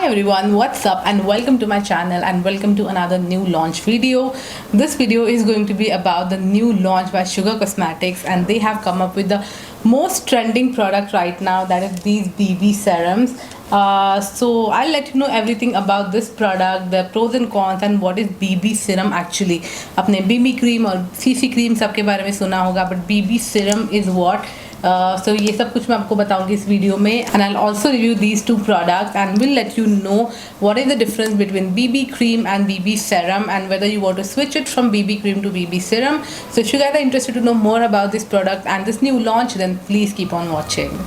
everyone, what's up and welcome to my channel and welcome to another new launch video. This video is going to be about the new launch by Sugar Cosmetics, and they have come up with the most trending product right now, that is these BB serums. So I'll let you know everything about this product, the pros and cons, and what is BB serum actually. अपने BB cream और CC cream सबके बारे में सुना होगा, but BB serum is what. So ये सब कुछ मैं आपको बताऊंगी इस वीडियो में, and I'll also review these two products and will let you know what is the difference between BB cream and BB serum and whether you want to switch it from BB cream to BB serum. So if you guys are interested to know more about this product and this new launch, then please keep on watching.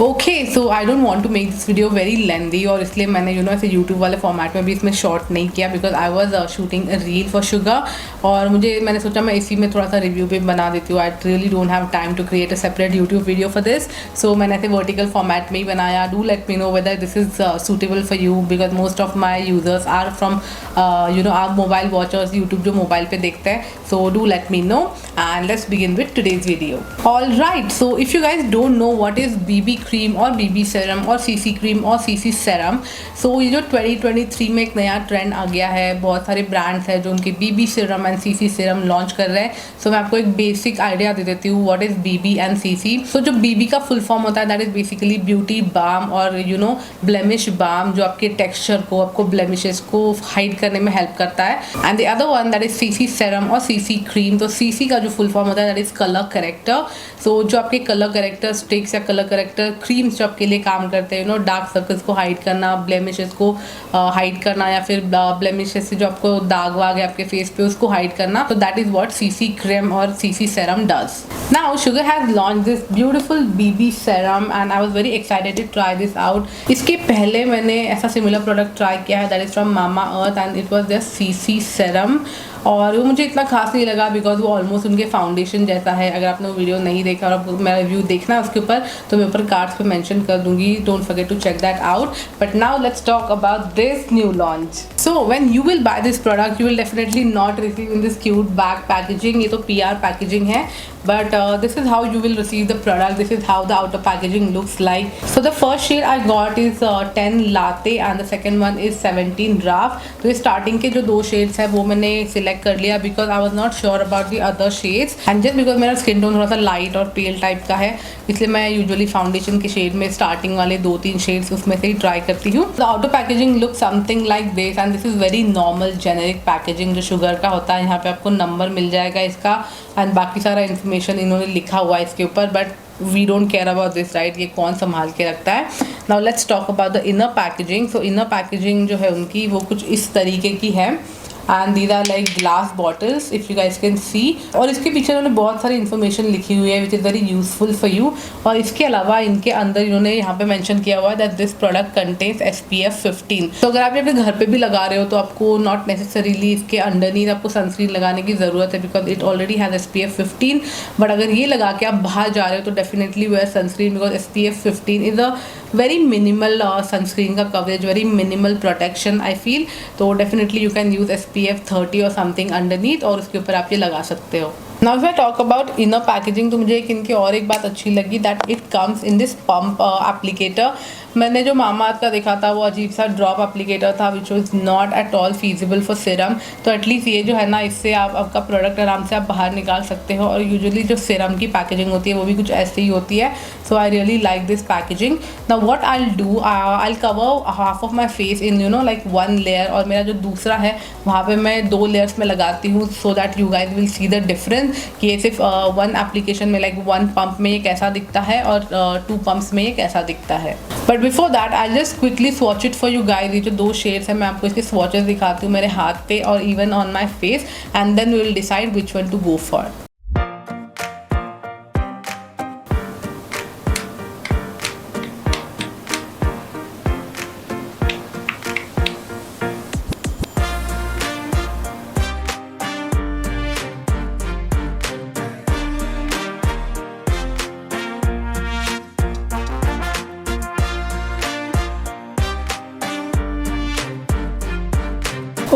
Okay so I don't want to make this video very lengthy, और इसलिए मैंने ऐसे YouTube वाले format में भी इसमें short नहीं किया because I was shooting a reel for sugar, और मैंने सोचा मैं इसी में थोड़ा सा रिव्यू भी बना देती हूँ. I really don't have time to create a separate YouTube video for this, so मैंने ऐसे वर्टिकल फॉर्मेट में ही बनाया. Do let me know whether this is suitable for you because most of my users are from आप mobile watchers, YouTube जो mobile पे देखते हैं. So do let me know and let's begin with today's video. All right, so if you guys don't know what is BB cream और BB serum और CC cream और CC serum, सो ये जो 2023 में एक नया ट्रेंड आ गया है, बहुत सारे ब्रांड्स हैं जो उनके BB serum and CC serum launch कर रहे हैं. सो मैं आपको एक बेसिक आइडिया दे देती हूँ what is BB and CC. So जो BB का फुल फॉर्म होता है that is basically beauty balm और ब्लेमिश बाम, जो आपके टेक्सचर को, आपको ब्लेमिशेस को हाइड करने में हेल्प करता है. And the other one that is CC serum और CC क्रीम. तो CC का जो फुल फॉर्म होता है दैट इज कलर करेक्टर. सो जो आपके कलर करेक्टर स्टिक्स या कलर करेक्टर क्रीम्स जो आपके लिए काम करते हैं, डार्क सर्कल्स को हाइड करना, ब्लेमिशेस को हाइड करना, या फिर ब्लेमिशेस से जो आपको दाग वाग है आपके फेस पे उसको हाइड करना. तो that is what CC cream और CC serum does. Now Sugar has launch this beautiful BB serum and I was very excited to try this out. इसके पहले मैंने ऐसा सिमिलर प्रोडक्ट ट्राई किया है that is from Mamaearth and it was this CC serum, और वो मुझे इतना खास नहीं लगा बिकॉज वो ऑलमोस्ट उनके फाउंडेशन जैसा है. अगर आपने वो वीडियो नहीं देखा और आपको मेरा रिव्यू देखना है उसके ऊपर, तो मैं ऊपर कार्ड्स पे मेंशन कर दूंगी. Don't forget to check that out. But now let's talk about this new launch. So when you will buy this product you will definitely not receive in this cute bag packaging. ये तो PR packaging है, but this is how you will receive the product. This is how the outer packaging looks like. So the first shade I got is 10 latte and the second one is 17 draft. तो starting के जो दो shades है वो मैंने select कर लिया because I was not sure about the other shades, and just because मेरा skin tone थोड़ा सा light और pale type का है, इसलिए मैं usually foundation के shade में starting वाले 2-3 shades उसमें से ही try करती हूँ. The outer packaging looks something like this and this is very normal generic packaging जो sugar का होता है. यहाँ पे आपको नंबर मिल जाएगा इसका एंड बाकी सारा इन्फॉर्मेशन इन्होंने लिखा हुआ है इसके ऊपर, but we don't care about this, right. ये कौन संभाल के रखता है. Now let's talk about the inner packaging. So inner packaging जो है उनकी वो कुछ इस तरीके की है and these are like glass bottles if you guys can see. और इसके पीछे इन्होंने बहुत सारी इन्फॉर्मेशन लिखी हुई है which is very useful for you. और इसके अलावा इनके अंदर इन्होंने यहाँ पे मेंशन किया हुआ है that this product contains SPF 15. तो अगर आप अपने घर पे भी लगा रहे हो तो आपको नॉट नेसेसरीली इसके अंडरनीथ आपको सनस्क्रीन लगाने की ज़रूरत है because it already has SPF 15. But अगर ये लगा के आप बाहर जा रहे हो तो definitely wear sunscreen because SPF 15 is a very minimal sunscreen का coverage, very minimal protection I feel. तो definitely you can use SPF 30 और समथिंग अंडरनीथ और उसके ऊपर आप ये लगा सकते हो. Now if I talk about inner packaging, तो मुझे इनकी और एक बात अच्छी लगी that it comes in this pump applicator. मैंने जो मामाअर्थ का देखा था वो अजीब सा ड्रॉप एप्लीकेटर था which was not at all feasible for serum. तो एटलीस्ट ये जो है ना, इससे आप आपका प्रोडक्ट आराम से आप बाहर निकाल सकते हो. और यूजुअली जो सीरम की पैकेजिंग होती है वो भी कुछ ऐसे ही होती है. So I really like this packaging. Now what I will do, I will cover half of my face in like 1 layer, और मेरा जो दूसरा है वहाँ पे मैं 2 लेयर्स में लगाती हूँ so that you guys will see the difference कि ये सिर्फ 1 एप्लीकेशन में लाइक 1 पंप में ये कैसा दिखता है और 2 पंप्स में ये कैसा दिखता है. But before that I just quickly swatch it for you guys. ये जो 2 शेड्स हैं मैं आपको इसके स्वॉचेस दिखाती हूँ मेरे हाथ पे और even on my face, and then we will decide which one to go for.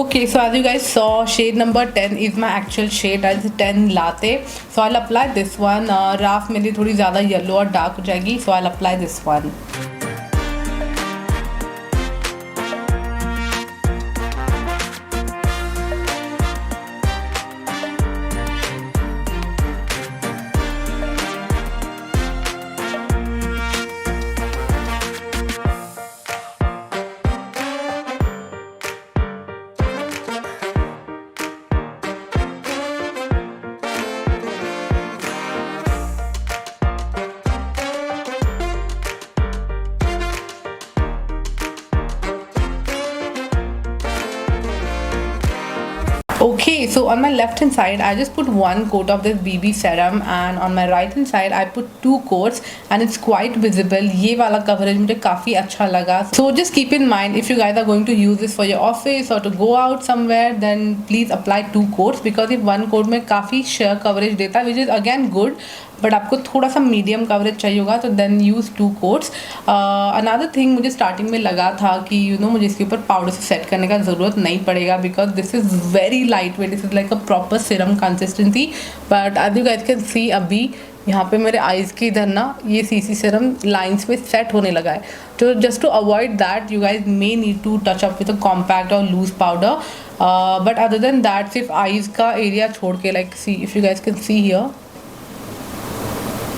Okay, so as you guys saw, shade number 10 is my actual shade as 10 latte. So I'll apply this one. राफ मेरी थोड़ी ज़्यादा yellow और dark हो जाएगी, so I'll apply this one. Okay, so on my left hand side I just put one coat of this BB serum and on my right hand side I put 2 coats and it's quite visible. ये वाला coverage मुझे काफ़ी अच्छा लगा. So just keep in mind if you guys are going to use this for your office or to go out somewhere, then please apply 2 coats because if one coat में काफ़ी sheer coverage देता है, which is again good. But आपको थोड़ा सा medium coverage चाहिए होगा तो then use 2 coats. Another thing मुझे स्टार्टिंग में लगा था कि मुझे इसके ऊपर पाउडर से सेट करने का ज़रूरत नहीं पड़ेगा because this is very light weight. This is like a proper serum consistency. But as you guys can see अभी यहाँ पे मेरे आइज़ के इधर ना ये सीसी सीरम लाइंस पे सेट होने लगा है. तो just to avoid that you guys may need to touch up with a compact और loose powder. But other than that सिर्फ आइज़ का एरिया छोड़ के like C if you guys can see here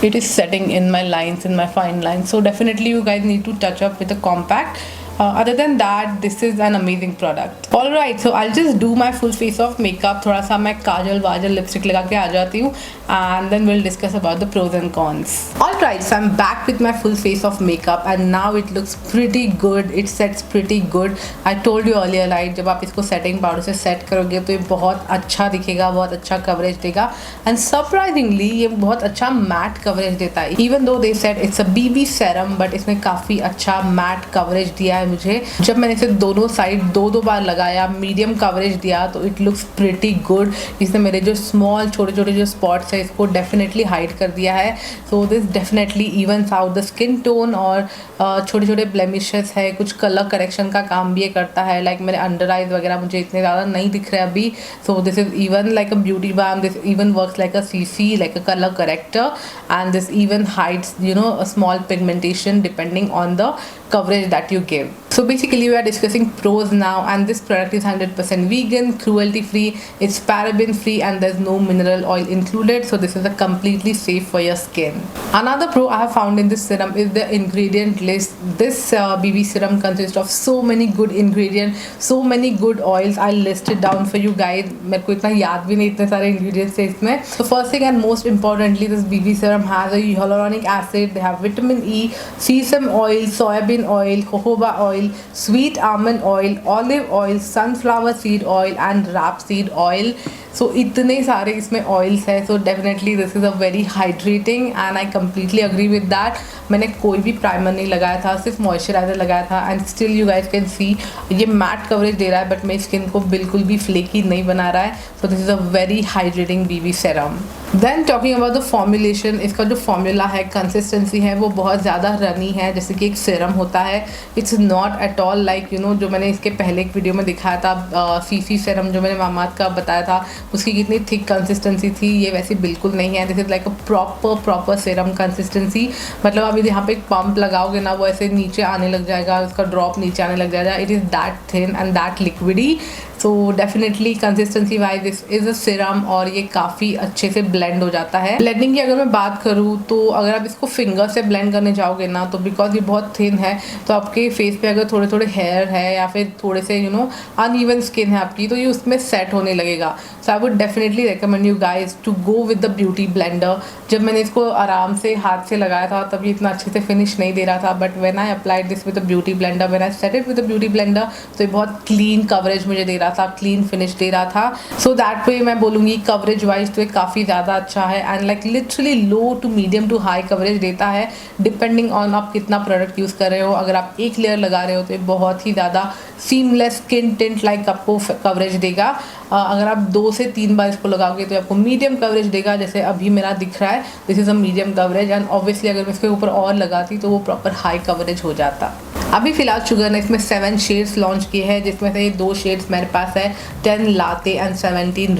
it is setting in my lines, in my fine lines. So definitely you guys need to touch up with a compact. Other than that, this is an amazing product. Alright, so I'll just do my full face of makeup. थोड़ा सा मैं काजल वाजल lipstick लगा के आ जाती हूँ and then we'll discuss about the pros and cons. Alright, so I'm back with my full face of makeup and now it looks pretty good. It sets pretty good. I told you earlier, right? जब आप इसको setting powder से set करोगे तो ये बहुत अच्छा दिखेगा, बहुत अच्छा coverage देगा and surprisingly ये बहुत अच्छा matte coverage देता है. Even though they said it's a BB serum, but इसने काफ़ी अच्छा matte coverage दिया है मुझे. जब मैंने इसे दोनों साइड दो बार लगाया, मीडियम कवरेज दिया तो इट लुक्स प्रिटी गुड. इसने मेरे जो स्मॉल छोटे छोटे जो स्पॉट्स है इसको डेफिनेटली हाइड कर दिया है. So this definitely evens out the skin tone और छोटे छोटे ब्लेमिशेस है, कुछ कलर करेक्शन का काम भी ये करता है. लाइक मेरे अंडर आइज वगैरह मुझे इतने ज़्यादा नहीं दिख रहे अभी. So this is even like a beauty balm. This even works like a CC, like a colour corrector and this even hides a small pigmentation depending on the coverage that you give. So basically we are discussing pros now and this product is 100% vegan, cruelty free, it's paraben free and there's no mineral oil included. So this is a completely safe for your skin. Another pro I have found in this serum is the ingredient list. This BB serum consists of so many good ingredients, so many good oils. I listed down for you guys. मेरे को इतना याद भी नहीं इतने सारे ingredients है इसमें. So first thing and most importantly, this BB serum has a hyaluronic acid. They have vitamin E, sesame oil, soybean oil, jojoba oil, sweet almond oil, olive oil, sunflower seed oil and rapeseed oil. सो इतने सारे इसमें oils है. So definitely this is a very hydrating and I completely agree with that. मैंने कोई भी primer नहीं लगाया था, सिर्फ मॉइस्चराइजर लगाया था and still you guys can see ये मैट कवरेज दे रहा है बट मेरी स्किन को बिल्कुल भी फ्लेकी नहीं बना रहा है. So this is a very hydrating BB serum. Then talking about the formulation, इसका जो फॉर्मूला है, कंसिस्टेंसी है वो बहुत ज़्यादा रनी है जैसे कि एक सेरम होता है. It's not at all like जो मैंने इसके पहले एक वीडियो में दिखाया था सीसी सेरम जो मैंने मामाअर्थ का बताया था उसकी कितनी थिक कंसिस्टेंसी थी, ये वैसी बिल्कुल नहीं है. This is like a proper serum consistency. मतलब अभी यहाँ पे एक पंप लगाओगे ना वो ऐसे नीचे आने लग जाएगा, उसका ड्रॉप नीचे आने लग जाएगा. It is that thin and that liquidy. So definitely consistency wise this is a serum और ये काफ़ी अच्छे से ब्लेंड हो जाता है. ब्लेंडिंग की अगर मैं बात करूँ तो अगर आप इसको फिंगर से ब्लेंड करने जाओगे ना तो बिकॉज ये बहुत थिन है तो आपके फेस पे अगर थोड़े थोड़े हेयर है या फिर थोड़े से अनइवन स्किन है आपकी तो ये उसमें सेट होने लगेगा. So I would definitely recommend you guys to go with the beauty blender. जब मैंने इसको आराम से हाथ से लगाया था तब ये इतना अच्छे से फिनिश नहीं दे रहा था but when I applied this with the beauty blender, when I set it with the beauty blender तो ये बहुत क्लीन कवरेज मुझे दे रहा था, क्लीन फिनिश दे रहा था. सो दैट वे मैं बोलूँगी कवरेज वाइज तो ये काफ़ी ज़्यादा अच्छा है and like literally low to medium to high coverage देता है डिपेंडिंग ऑन आप कितना प्रोडक्ट यूज़ कर रहे हो. अगर आप एक लेयर लगा रहे हो तो ये बहुत ही ज़्यादा सीमलेस स्किन टिंट लाइक आपको कवरेज देगा. अगर आप 2 से 3 बार इसको लगाओगे तो आपको मीडियम कवरेज देगा जैसे अभी मेरा दिख रहा है. This is a medium coverage and obviously अगर मैं इसके ऊपर और लगाती तो वो प्रॉपर हाई कवरेज हो जाता. अभी फिलहाल शुगर ने इसमें 7 शेड्स लॉन्च किए हैं, जिसमें से 2 शेड्स मेरे पास है, 10 लाते एंड 17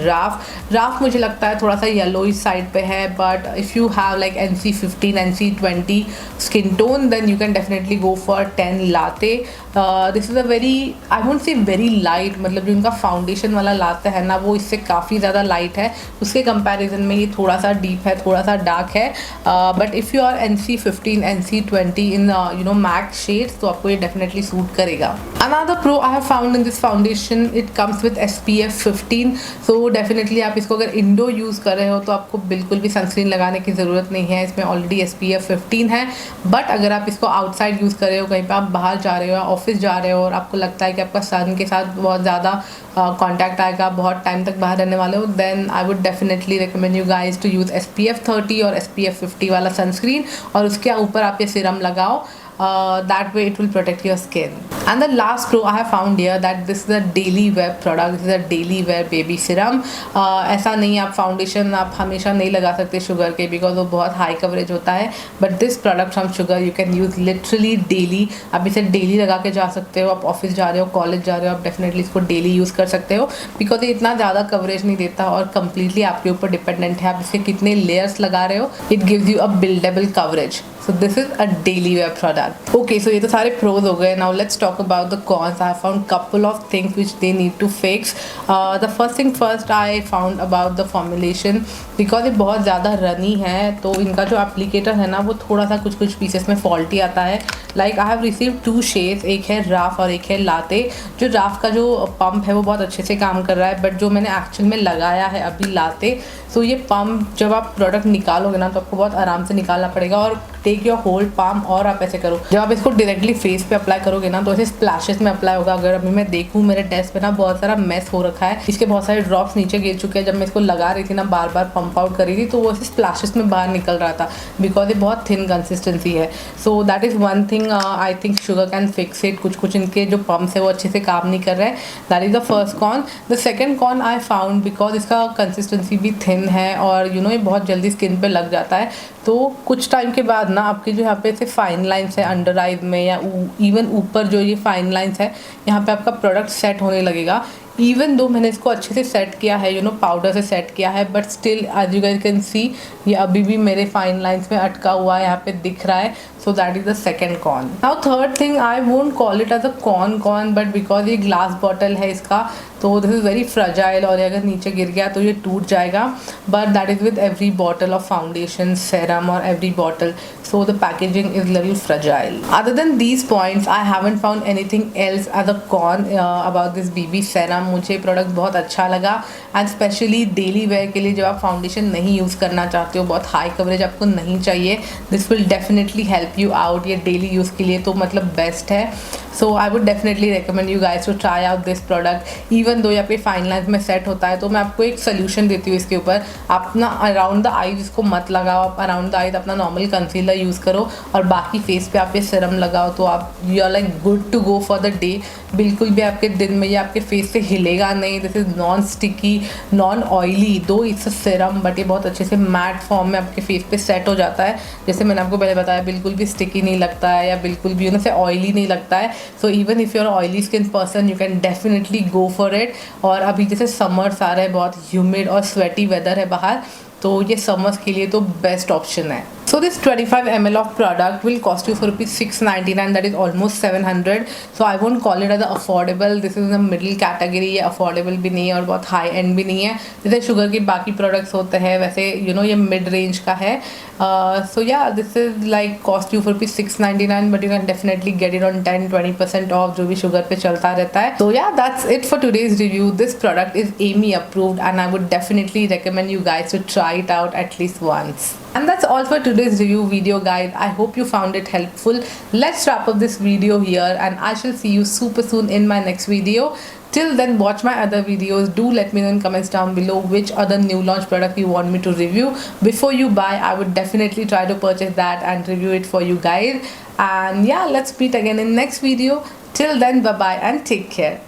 राफ मुझे लगता है थोड़ा सा येलो इस साइड पे है, but if you have like NC15 NC20 skin tone then you can definitely go for 10 latte. This is a very, I won't say very light, मतलब जो इनका फाउंडेशन वाला लाते है ना वो इससे काफ़ी ज़्यादा लाइट है, उसके कंपैरिजन में ये थोड़ा सा डीप है, थोड़ा सा डार्क है, but if you are NC15 NC20 in MAC's shades तो आपको ये डेफिनेटली सूट करेगा। Another pro I have found in this foundation, it comes with SPF 15, so definitely आप इसको अगर इंडोर यूज़ कर रहे हो तो आपको बिल्कुल भी सनस्क्रीन लगाने की ज़रूरत नहीं है, इसमें ऑलरेडी SPF 15 है। बट अगर आप इसको आउटसाइड यूज़ कर रहे हो, कहीं पर आप बाहर जा रहे हो या ऑफिस जा रहे हो और आपको लगता है कि आपका सन के साथ बहुत ज़्यादा कॉन्टैक्ट आएगा, बहुत टाइम तक बाहर रहने वाले हो, then I would definitely recommend you guys to use SPF 30 और SPF 50 वाला सनस्क्रीन, और उसके ऊपर आप ये सीरम लगाओ। That way it will protect your skin. And the last pro I have found here that this is a daily wear product, this is a daily wear baby serum. ऐसा नहीं, आप foundation आप हमेशा नहीं लगा सकते sugar के, because वो बहुत हाई कवरेज होता है, but this product from sugar you can use literally daily. आप इसे डेली लगा के जा सकते हो, आप ऑफिस जा रहे हो, कॉलेज जा रहे हो, आप डेफिनेटली इसको डेली यूज़ कर सकते हो, बिकॉज ये इतना ज़्यादा कवरेज नहीं देता और कम्प्लीटली आपके ऊपर डिपेंडेंट है आप इसके कितने लेयर्स लगा रहे हो। It gives you a buildable coverage, so this is a daily wear product. Okay, so ये तो सारे pros हो गए. Now let's talk about the cons. I have found couple of things which they need to fix. The first thing first I found about the formulation, because ये बहुत ज़्यादा runny है तो इनका जो एप्लीकेटर है ना वो थोड़ा सा कुछ पीसेस में फॉल्टी आता है। Like I have receive 2 shades, एक है राफ और एक है लाते। जो राफ का जो पंप है वो बहुत अच्छे से काम कर रहा है, बट जो मैंने एक्चुअल में लगाया है अभी लाते, तो ये पंप जब आप प्रोडक्ट निकालोगे ना तो आपको बहुत आराम से निकालना पड़ेगा, और टेक योर होल्ड पाम, और आप ऐसे करो जब आप इसको डायरेक्टली फेस पे अप्लाई करोगे ना तो ऐसे स्प्लैशेस में अप्लाई होगा। अगर अभी मैं देखूँ मेरे डेस्क पे ना बहुत सारा मेस हो रखा है, इसके बहुत सारे ड्रॉप्स नीचे गिर चुके हैं। जब मैं इसको लगा रही थी ना बार बार पंप आउट कर रही थी तो वो ऐसे स्प्लैशेस में बाहर निकल रहा था, बिकॉज ये बहुत थिन कंसिस्टेंसी है। So that is one thing I think sugar cane fix it. कुछ इनके जो पम्प्स है वो अच्छे से काम नहीं कर रहे हैं। That is the first con. The second con I found, because इसका कंसिस्टेंसी भी थिन है और ये बहुत जल्दी स्किन पे लग जाता है, तो कुछ टाइम के बाद ना आपके जो यहाँ पे से फाइन लाइंस है अंडर आइज में या इवन ऊपर जो ये फाइन लाइंस है यहाँ पे आपका प्रोडक्ट सेट होने लगेगा। इवन दो मैंने इसको अच्छे से सेट किया है, पाउडर से सेट किया है, but still as you guys can see ये अभी भी मेरे फाइन लाइंस में अटका हुआ है, यहाँ पे दिख रहा है। So that is the second con. Now third thing, I won't call it as a con but because ये ग्लास बॉटल है इसका, तो दिस इज़ वेरी फ्रजाइल और अगर नीचे गिर गया तो ये टूट जाएगा। But that is with every bottle of foundation serum और every bottle, so the packaging is little fragile. Other than these points, I haven't found anything else as a con about this BB serum. मुझे product बहुत अच्छा लगा, and specially daily wear के लिए जब आप foundation नहीं यूज़ करना चाहते हो, बहुत हाई कवरेज आपको नहीं चाहिए, this will definitely help you out. ये डेली यूज़ के लिए तो मतलब बेस्ट है। So I would definitely recommend you guys to try out this product. Even though यहाँ पे फाइन लाइन्स में सेट होता है, तो मैं आपको एक सोल्यूशन देती हूँ इसके ऊपर। आप ना अराउंड द आईज इसको मत लगाओ, आप अराउंड द आईज अपना नॉर्मल कंसीलर यूज़ करो और बाकी फेस पे आप ये सीरम लगाओ, तो आप you are like good to go for the day. बिल्कुल भी आपके दिन में ये आपके फेस से हिलेगा नहीं। This is non sticky, non oily, दो इट्स अ सीरम, बट ये बहुत अच्छे से मैट फॉर्म में आपके फेस पे सेट हो जाता है। जैसे मैंने आपको पहले बताया, बिल्कुल भी स्टिकी नहीं लगता है या बिल्कुल भी से ऑयली नहीं लगता है। So even if you are oily skin person you can definitely go for it. और अभी जैसे समर्स आ रहे हैं, बहुत ह्यूमिड और स्वेटी वेदर है बाहर, तो ये समर्स के लिए तो बेस्ट ऑप्शन है। So this 25 ml of product will cost you for ₹699, that is almost 700. So I won't call it as affordable. This is a middle category, ये affordable भी नहीं है और बहुत high end भी नहीं है। जैसे शुगर के बाकी products होते हैं वैसे ये mid range का है। So yeah, this is like cost you for ₹699, but you can definitely get it on 10-20% off, जो भी शुगर पे चलता रहता है। So yeah, that's it for today's review. This product is AMI approved and I would definitely recommend you guys to try it out at least once. And that's all for today's review video guide. I hope you found it helpful. Let's wrap up this video here and I shall see you super soon in my next video. Till then, watch my other videos. Do let me know in comments down below which other new launch product you want me to review. Before you buy, I would definitely try to purchase that and review it for you guys. And yeah, let's meet again in next video. Till then, bye bye and take care.